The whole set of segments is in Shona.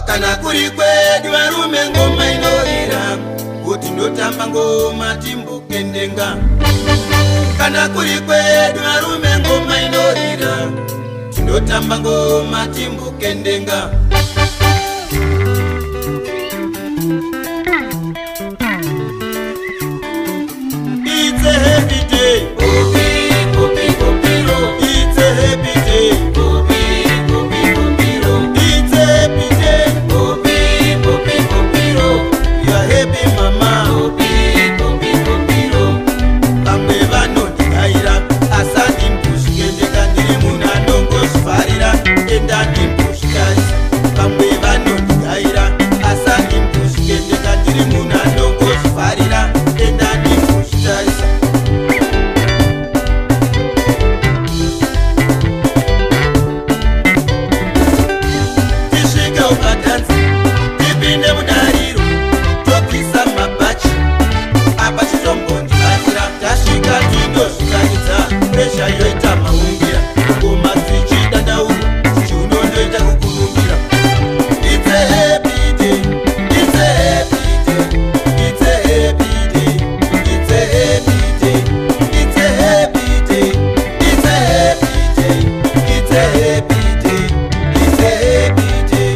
kana kuri kwedu varume ngoma inorira kuti ndotamba ngoma timbokendenga kana kuri kwedu varume ngoma inorira tindotamba ngoma timbokendenga It's a happy day Popi, popi, popiro It's a happy day Popi, popi, popiro It's a happy day Popi, popi, popiro We are happy mama Popi, popi, popiro Pamwe vanondikaira asandi mpushikendeka ndiri munhu anongozvifarira enda ndimpushikaisa pamwe vanondikaira asandi mpushikendeka ndiri munhu anongozvifarira enda ndimpushikaisa tisvika ukadanza tipinde mudariro topisa mabhachi apa chitombondibatsira tasvika tindozvikanidza presha yoita maungira ngoma dzichidandaura chiunondoita kukurumbira It's a happy day It's a happy day It's a happy day It's a happy day It's a happy day It's a happy day It's a happy day It's a happy day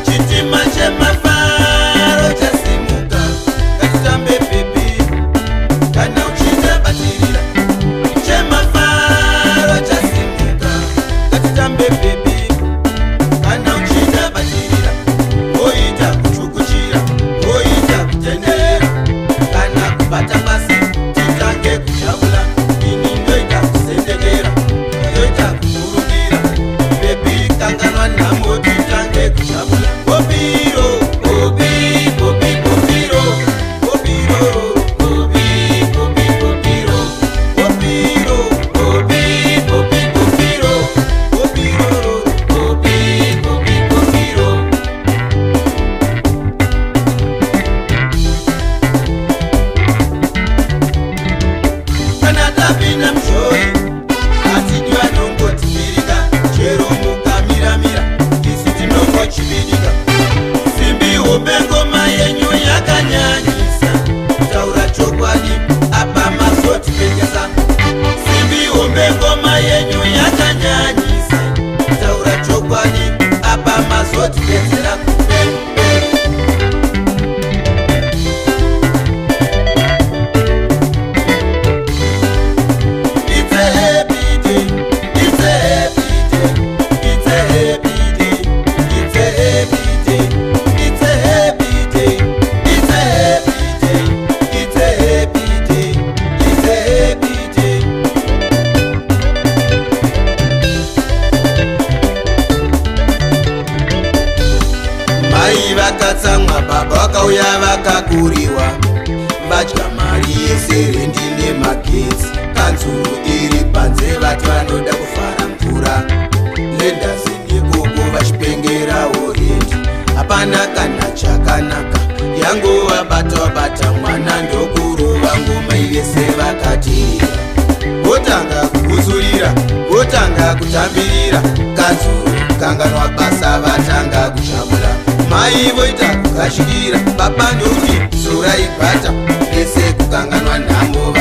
Chitima chemafaro chasimuka ngatitambe bebi kana uchida batirira chemafaro chasimuka ngatitambe bebi kana uchida batirira oita kuchukuchira oita kutenderera kana kubata pasi titange kujabula ini ndoita kusendekera ndoita kukurumira bebi kanganwa nhamo titange kujabula Popiro, popi, popi, popiro Popiro, popi, popi, popiro Popiro, popi, popi, popiro Popiro, popi, popi, popiro Kana tapinda mshoi Atidi vanongotimirika Chero mukamira-mira Isi tinongochividika Simbi hope ngoma yenyu yakanyanyisa Taura chokwadi apa mazotipengesa Simbi hope ngoma yenyu yakanyanyisa Taura chokwadi apa mazotipengesa It's a happy day It's a happy day It's a happy day It's a happy day It's a happy day It's a happy day It's a happy day It's a happy day Mai vakatsamwa baba vakauya vakakuriwa vadya mari yeserendi nemagetsi kanzuru iri panze vati vanoda kufara mvura ledhasi nekoko vachipengerawo rendi hapana kana chakanaka yangovabata mwana ndokurova ngoma ivese vakatirira votanga kukusurira votanga kutambirira kanzuru kanganwa basa vatanga kushambura mai voita kukashikira baba ndoti sura ibhata ese kukanganwa nhamo